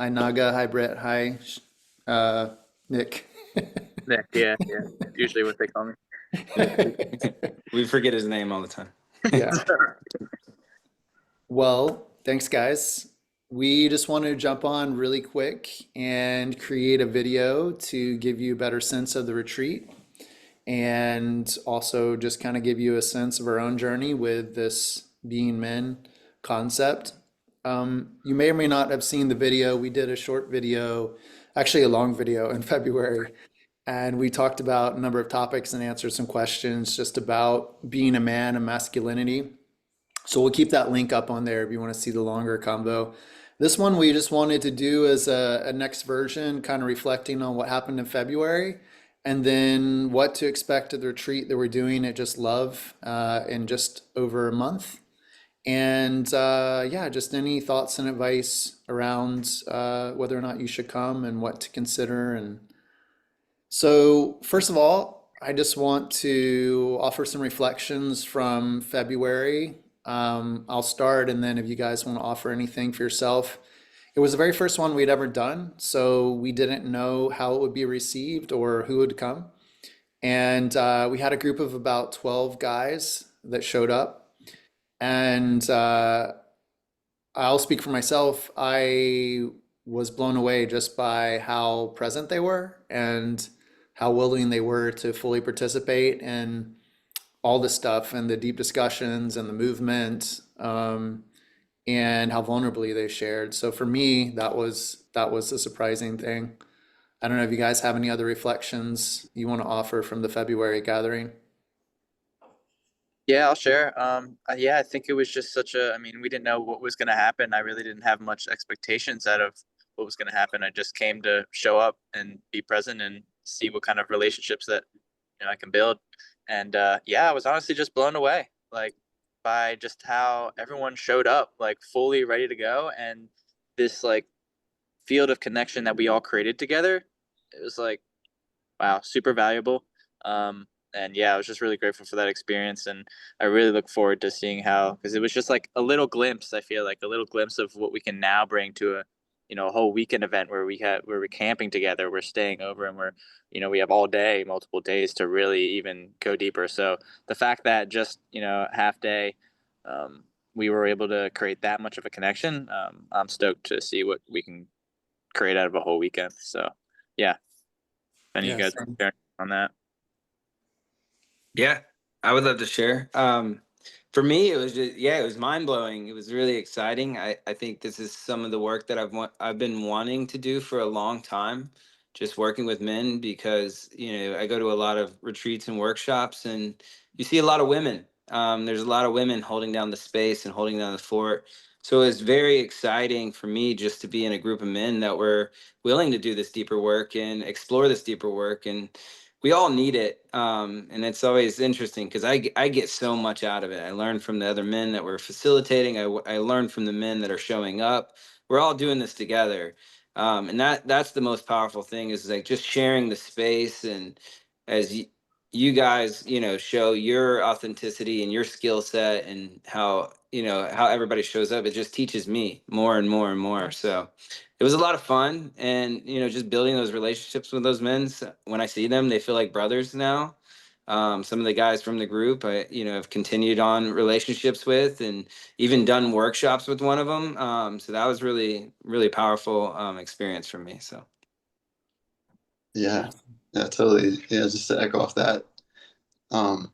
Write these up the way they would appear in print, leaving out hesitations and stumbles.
Hi Naga, hi Brett, hi Nick. Nick, yeah, yeah. Usually what they call me. We forget his name all the time. Yeah. Well, thanks guys. We just wanted to jump on really quick and create a video to give you a better sense of the retreat and also just kind of give you a sense of our own journey with this being men concept. You may or may not have seen the video. We did a short video, actually a long video in February, and we talked about a number of topics and answered some questions just about being a man and masculinity. So we'll keep that link up on there if you want to see the longer combo. This one we just wanted to do as a next version, kind of reflecting on what happened in February and then what to expect at the retreat that we're doing at Just Love in just over a month. And yeah, just any thoughts and advice around whether or not you should come and what to consider. And so, first of all, I just want to offer some reflections from February. I'll start, and then if you guys want to offer anything for yourself, it was the very first one we'd ever done, so we didn't know how it would be received or who would come. And we had a group of about 12 guys that showed up. And I'll speak for myself. I was blown away just by how present they were and how willing they were to fully participate in all the stuff and the deep discussions and the movement, and how vulnerably they shared. So for me, that was a surprising thing. I don't know if you guys have any other reflections you want to offer from the February gathering. Yeah, I'll share. Yeah, I think it was just I mean, we didn't know what was going to happen. I really didn't have much expectations out of what was going to happen. I just came to show up and be present and see what kind of relationships that, I can build. And yeah, I was honestly just blown away, like by just how everyone showed up, like fully ready to go. And this like field of connection that we all created together, it was like, wow, super valuable. And yeah, I was just really grateful for that experience, and I really look forward to seeing how, because it was just like a little glimpse. I feel like a little glimpse of what we can now bring to a whole weekend event where we're camping together, we're staying over, and we have all day, multiple days to really even go deeper. So the fact that just half day, we were able to create that much of a connection, I'm stoked to see what we can create out of a whole weekend. So yeah, any of you guys Yes. want to share on that? Yeah, I would love to share. For me, it was just, yeah, it was mind blowing. It was really exciting. I think this is some of the work that I've been wanting to do for a long time, just working with men because, I go to a lot of retreats and workshops and you see a lot of women. There's a lot of women holding down the space and holding down the fort. So it's very exciting for me just to be in a group of men that were willing to do this deeper work and explore this deeper work. And we all need it, and it's always interesting because I get so much out of it. I learn from the other men that we're facilitating. I learn from the men that are showing up. We're all doing this together, and that's the most powerful thing is like just sharing the space. And as you guys show your authenticity and your skill set and how everybody shows up, it just teaches me more and more and more. So it was a lot of fun, and just building those relationships with those men. When I see them, they feel like brothers now. Some of the guys from the group I have continued on relationships with, and even done workshops with one of them. So that was really really powerful experience for me. So Yeah, yeah, totally. Yeah, just to echo off that, um,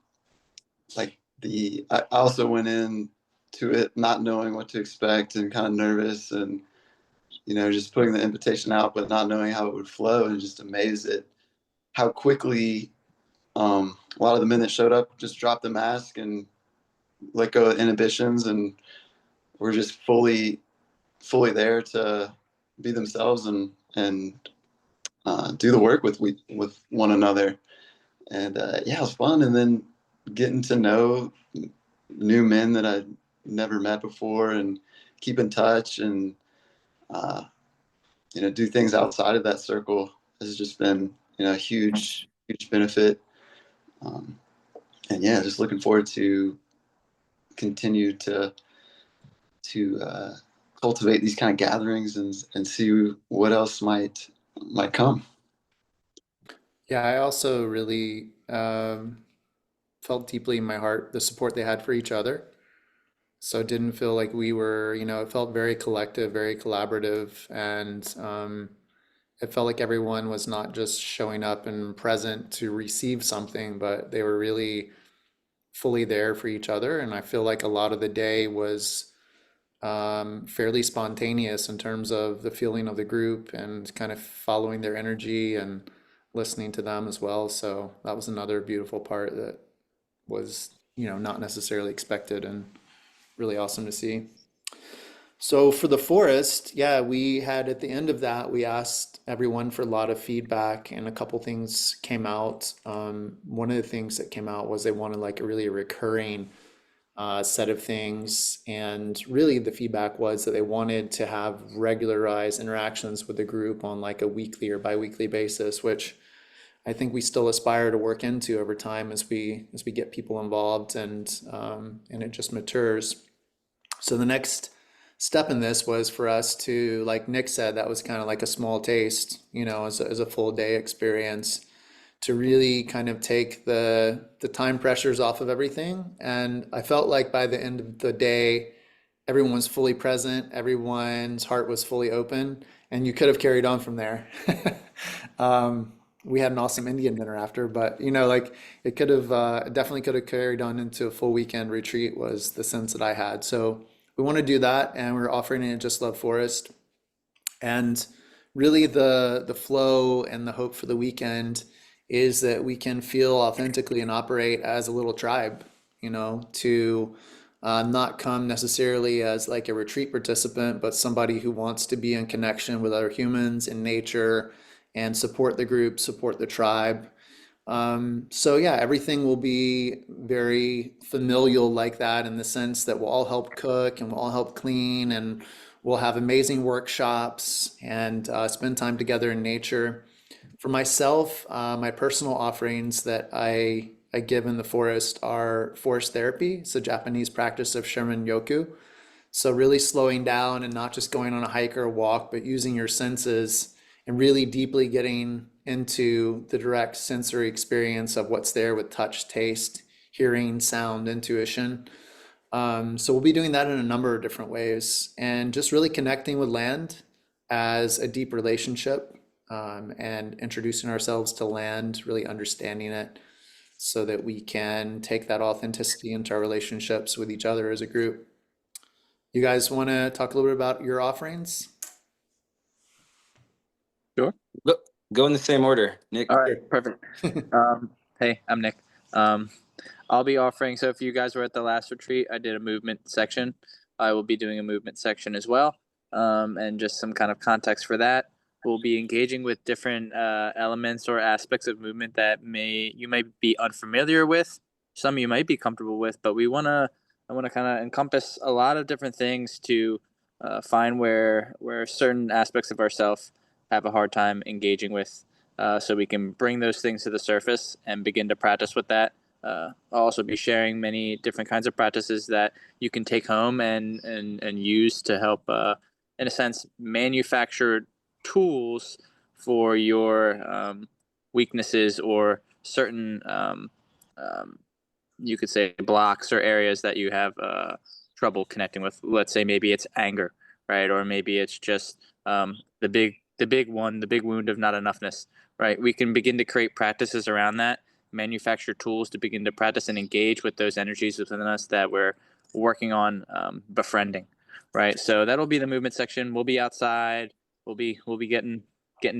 like I also went in to it not knowing what to expect and kind of nervous and just putting the invitation out but not knowing how it would flow and just amazed at how quickly a lot of the men that showed up just dropped the mask and let go of inhibitions and were just fully there to be themselves and do the work with one another. And yeah, it was fun. And then getting to know new men that I'd never met before and keep in touch and uh, do things outside of that circle has just been a huge benefit. Um, and yeah, just looking forward to continue to cultivate these kind of gatherings and see what else might come. Yeah, I also really felt deeply in my heart the support they had for each other. So it didn't feel like we were, it felt very collective, very collaborative, and it felt like everyone was not just showing up and present to receive something, but they were really fully there for each other. And I feel like a lot of the day was fairly spontaneous in terms of the feeling of the group and kind of following their energy and listening to them as well. So that was another beautiful part that was, not necessarily expected and really awesome to see. So for the forest, yeah, we had at the end of that, we asked everyone for a lot of feedback and a couple things came out. One of the things that came out was they wanted like a really recurring set of things. And really the feedback was that they wanted to have regularized interactions with the group on like a weekly or biweekly basis, which I think we still aspire to work into over time as we get people involved and it just matures. So the next step in this was for us to, like Nick said, that was kind of like a small taste, as a full day experience to really kind of take the time pressures off of everything. And I felt like by the end of the day, everyone was fully present, everyone's heart was fully open, and you could have carried on from there. Um, we had an awesome Indian dinner after, but like it could have definitely could have carried on into a full weekend retreat was the sense that I had. So we want to do that, and we're offering it at Just Love Forest. And really, the flow and the hope for the weekend is that we can feel authentically and operate as a little tribe, to not come necessarily as like a retreat participant, but somebody who wants to be in connection with other humans in nature and support the group, support the tribe. So yeah, everything will be very familial like that in the sense that we'll all help cook and we'll all help clean and we'll have amazing workshops and spend time together in nature. For myself, my personal offerings that I give in the forest are forest therapy. It's a Japanese practice of Sherman Yoku. So really slowing down and not just going on a hike or a walk, but using your senses and really deeply getting into the direct sensory experience of what's there with touch, taste, hearing, sound, intuition. So we'll be doing that in a number of different ways and just really connecting with land as a deep relationship and introducing ourselves to land, really understanding it so that we can take that authenticity into our relationships with each other as a group. You guys want to talk a little bit about your offerings? Sure. Go in the same order, Nick. All right, perfect. Hey, I'm Nick. I'll be offering, so if you guys were at the last retreat, I did a movement section. I will be doing a movement section as well. And just some kind of context for that. We'll be engaging with different elements or aspects of movement that you might be unfamiliar with. Some you might be comfortable with, but I want to kind of encompass a lot of different things to find where certain aspects of ourselves have a hard time engaging with, so we can bring those things to the surface and begin to practice with that. I'll also be sharing many different kinds of practices that you can take home and use to help, in a sense, manufacture tools for your weaknesses or certain, you could say, blocks or areas that you have trouble connecting with. Let's say maybe it's anger, right? Or maybe it's just the big wound of not enoughness, right? We can begin to create practices around that, manufacture tools to begin to practice and engage with those energies within us that we're working on befriending, right? So that'll be the movement section. We'll be outside. We'll be getting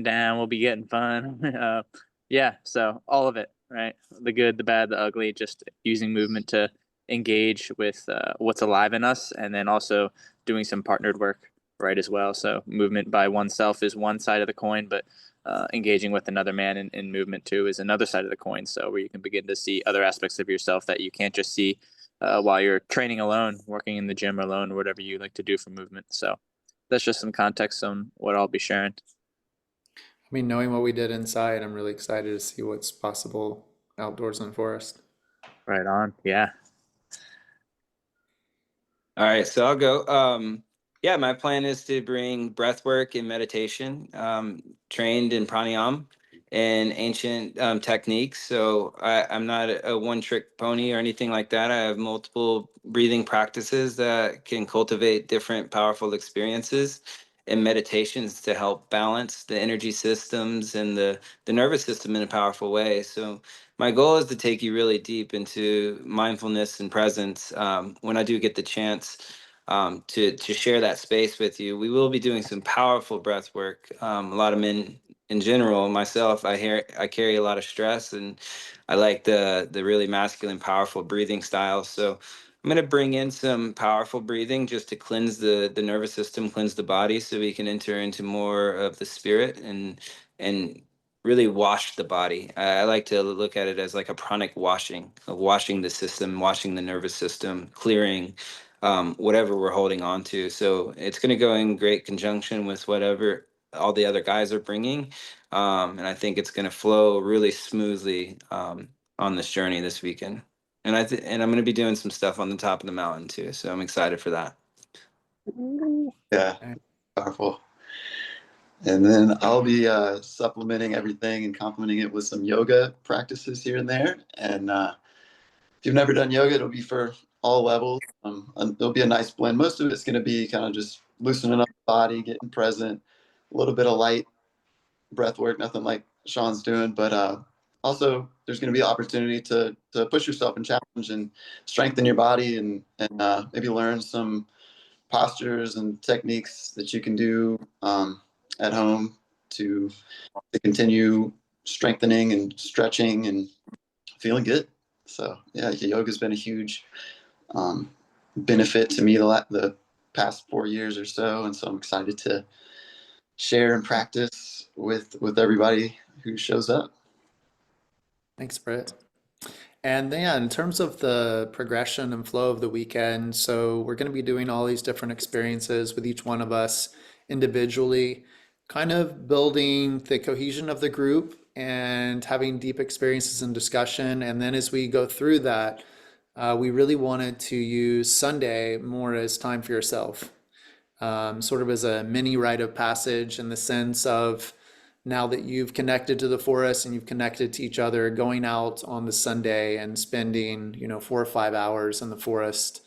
down. We'll be getting fun. Yeah. So all of it, right? The good, the bad, the ugly. Just using movement to engage with what's alive in us, and then also doing some partnered work, right, as well. So movement by oneself is one side of the coin, but engaging with another man in movement too is another side of the coin. So where you can begin to see other aspects of yourself that you can't just see while you're training alone, working in the gym alone, or whatever you like to do for movement. So that's just some context on what I'll be sharing. I mean, knowing what we did inside, I'm really excited to see what's possible outdoors in the forest. Right on. Yeah. All right, so I'll go. yeah, my plan is to bring breath work and meditation, trained in pranayama and ancient techniques. So I'm not a one trick pony or anything like that. I have multiple breathing practices that can cultivate different powerful experiences and meditations to help balance the energy systems and the nervous system in a powerful way. So my goal is to take you really deep into mindfulness and presence when I do get the chance to share that space with you. We will be doing some powerful breath work. A lot of men in general, myself, I carry a lot of stress, and I like the really masculine, powerful breathing style. So I'm going to bring in some powerful breathing just to cleanse the nervous system, cleanse the body, so we can enter into more of the spirit and really wash the body. I like to look at it as like a pranic washing, of washing the system, washing the nervous system, clearing whatever we're holding on to. So it's going to go in great conjunction with whatever all the other guys are bringing. And I think it's going to flow really smoothly on this journey this weekend. And I'm going to be doing some stuff on the top of the mountain too. So I'm excited for that. Yeah, Okay. powerful. And then I'll be supplementing everything and complementing it with some yoga practices here and there. And if you've never done yoga, it'll be for all levels. And it'll be a nice blend. Most of it's going to be kind of just loosening up the body, getting present, a little bit of light breath work, nothing like Sean's doing. But also, there's going to be opportunity to push yourself and challenge and strengthen your body and maybe learn some postures and techniques that you can do at home to continue strengthening and stretching and feeling good. So yeah, yoga's been a huge benefit to me the past 4 years or so, and so I'm excited to share and practice with everybody who shows up. Thanks, Britt. And then, yeah, in terms of the progression and flow of the weekend, so we're going to be doing all these different experiences with each one of us individually, kind of building the cohesion of the group and having deep experiences and discussion. And then as we go through that, we really wanted to use Sunday more as time for yourself, sort of as a mini rite of passage in the sense of now that you've connected to the forest and you've connected to each other, going out on the Sunday and spending, 4 or 5 hours in the forest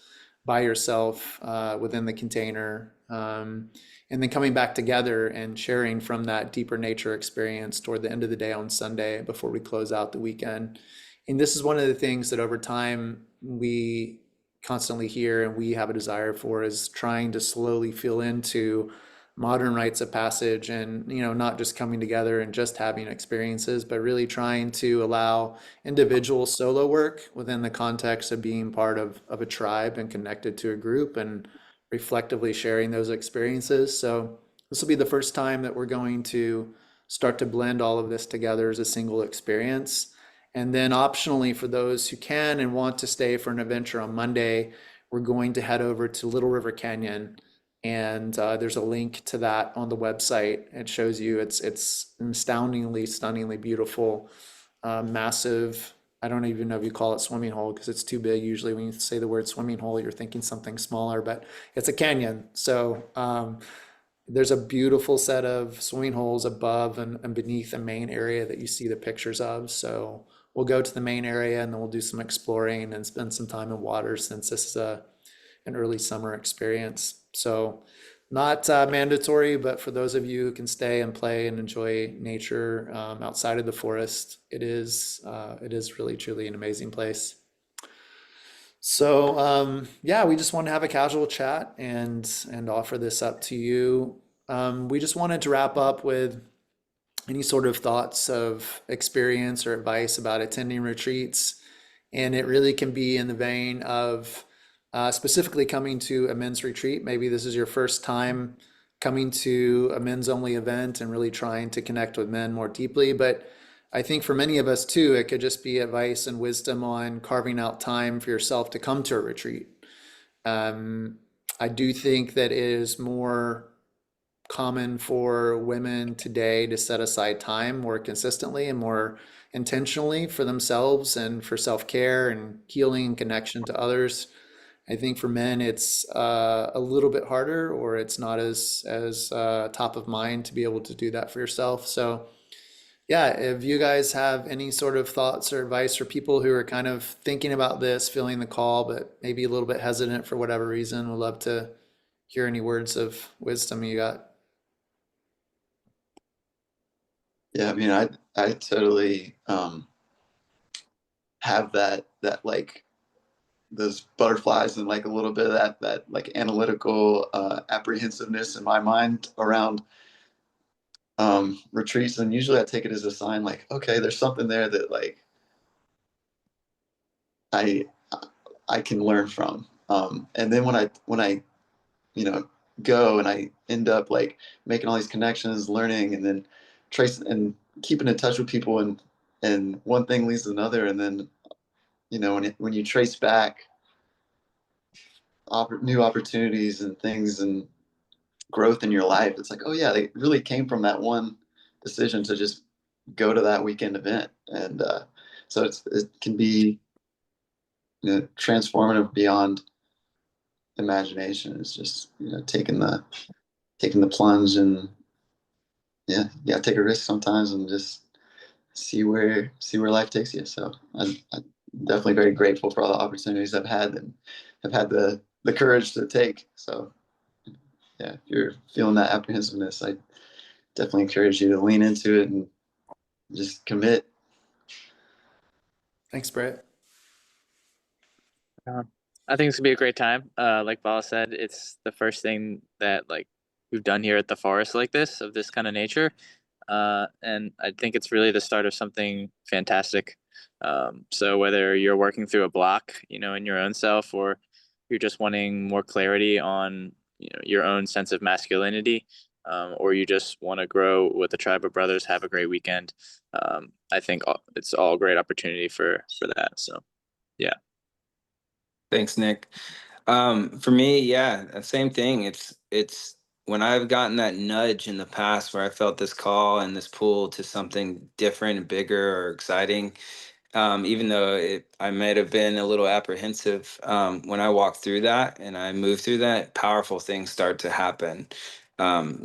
by yourself within the container, and then coming back together and sharing from that deeper nature experience toward the end of the day on Sunday before we close out the weekend. And this is one of the things that over time we constantly hear and we have a desire for is trying to slowly feel into modern rites of passage and not just coming together and just having experiences, but really trying to allow individual solo work within the context of being part of a tribe and connected to a group and reflectively sharing those experiences. So this will be the first time that we're going to start to blend all of this together as a single experience. And then optionally, for those who can and want to stay for an adventure on Monday, we're going to head over to Little River Canyon. And there's a link to that on the website. It shows you it's an astoundingly, stunningly beautiful, massive. I don't even know if you call it swimming hole because it's too big. Usually when you say the word swimming hole, you're thinking something smaller, but it's a canyon. So there's a beautiful set of swimming holes above and beneath the main area that you see the pictures of. So we'll go to the main area and then we'll do some exploring and spend some time in water since this is an early summer experience. So not mandatory, but for those of you who can stay and play and enjoy nature outside of the forest, it is really truly an amazing place. So yeah, we just want to have a casual chat and offer this up to you. We just wanted to wrap up with any sort of thoughts of experience or advice about attending retreats. And it really can be in the vein of specifically coming to a men's retreat. Maybe this is your first time coming to a men's only event and really trying to connect with men more deeply. But I think for many of us too, it could just be advice and wisdom on carving out time for yourself to come to a retreat. I do think that it is more common for women today to set aside time more consistently and more intentionally for themselves and for self-care and healing and connection to others. I think for men, it's a little bit harder, or it's not as top of mind to be able to do that for yourself. So, yeah, if you guys have any sort of thoughts or advice for people who are kind of thinking about this, feeling the call, but maybe a little bit hesitant for whatever reason, we'd love to hear any words of wisdom you got. Yeah, I mean, I totally have that like those butterflies and like a little bit of that like analytical apprehensiveness in my mind around retreats, and usually I take it as a sign like, okay, there's something there that like I I can learn from. And then when I you know go and I end up like making all these connections, learning, and then tracing and keeping in touch with people, and one thing leads to another, and then when you trace back new opportunities and things and growth in your life, it's like, oh yeah, they really came from that one decision to just go to that weekend event. And so it can be transformative beyond imagination. It's just taking the plunge, and yeah, take a risk sometimes and just see where life takes you. So I'm definitely very grateful for all the opportunities I've had and have had the courage to take. So yeah, if you're feeling that apprehensiveness, I definitely encourage you to lean into it and just commit. Thanks, Brett. I think it's gonna be a great time. Like Vala said, it's the first thing that like we've done here at the forest like this of this kind of nature. And I think it's really the start of something fantastic. So whether you're working through a block, in your own self, or you're just wanting more clarity on, your own sense of masculinity, or you just want to grow with a tribe of brothers, have a great weekend. I think it's all a great opportunity for that. So yeah. Thanks, Nick. For me, yeah, same thing. It's when I've gotten that nudge in the past where I felt this call and this pull to something different and bigger or exciting. Even though I might have been a little apprehensive, when I walk through that and I move through that, powerful things start to happen.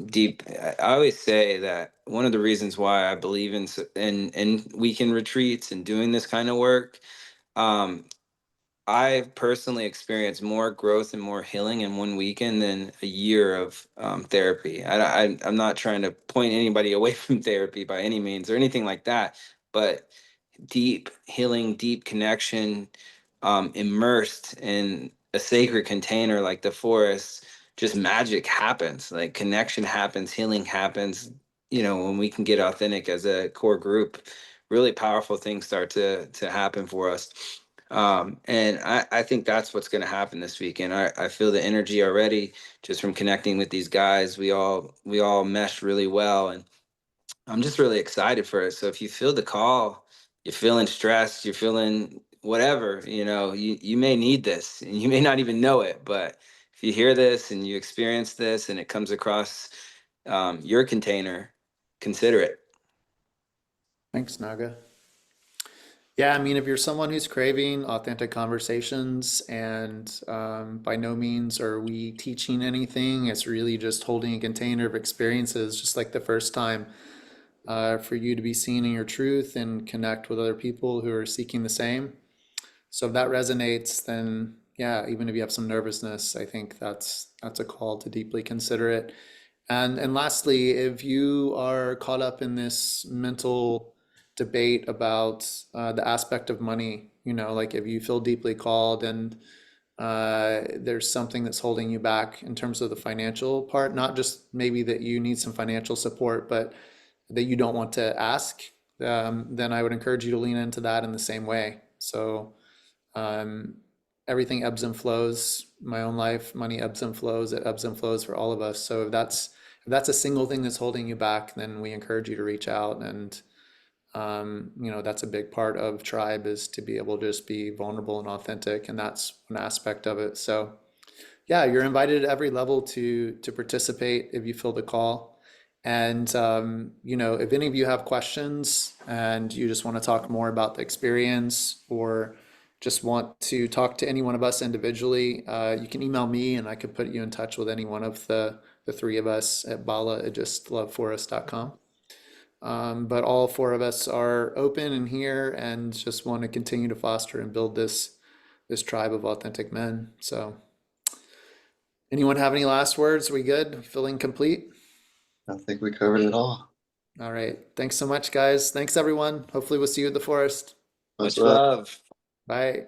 Deep. I always say that one of the reasons why I believe in weekend retreats and doing this kind of work. Um, I've personally experienced more growth and more healing in one weekend than a year of therapy. I'm not trying to point anybody away from therapy by any means or anything like that, but deep healing, deep connection, immersed in a sacred container like the forest, just magic happens. Like connection happens, healing happens. When we can get authentic as a core group, really powerful things start to happen for us. And I think that's what's going to happen this weekend. I feel the energy already just from connecting with these guys. We all mesh really well, and I'm just really excited for it. So if you feel the call, you're feeling stressed, you're feeling whatever, you may need this and you may not even know it. But if you hear this and you experience this and it comes across your container, consider it. Thanks, Naga. Yeah, I mean, if you're someone who's craving authentic conversations, and by no means are we teaching anything, it's really just holding a container of experiences, just like the first time, for you to be seen in your truth and connect with other people who are seeking the same. So if that resonates, then yeah, even if you have some nervousness, I think that's a call to deeply consider it. And lastly, if you are caught up in this mental debate about the aspect of money, like if you feel deeply called and there's something that's holding you back in terms of the financial part, not just maybe that you need some financial support, but that you don't want to ask, then I would encourage you to lean into that in the same way. So um, everything ebbs and flows. My own life, money ebbs and flows. It ebbs and flows for all of us. So if that's a single thing that's holding you back, then we encourage you to reach out. And that's a big part of tribe, is to be able to just be vulnerable and authentic, and that's one aspect of it. So yeah, you're invited at every level to participate if you feel the call. And if any of you have questions and you just want to talk more about the experience, or just want to talk to any one of us individually, you can email me and I could put you in touch with any one of the three of us at bala@justloveforest.com. But all four of us are open and here and just want to continue to foster and build this tribe of authentic men. So, anyone have any last words? We good? Feeling complete? I think we covered it all. All right. Thanks so much, guys. Thanks, everyone. Hopefully, we'll see you at the forest. Much Much love. Bye.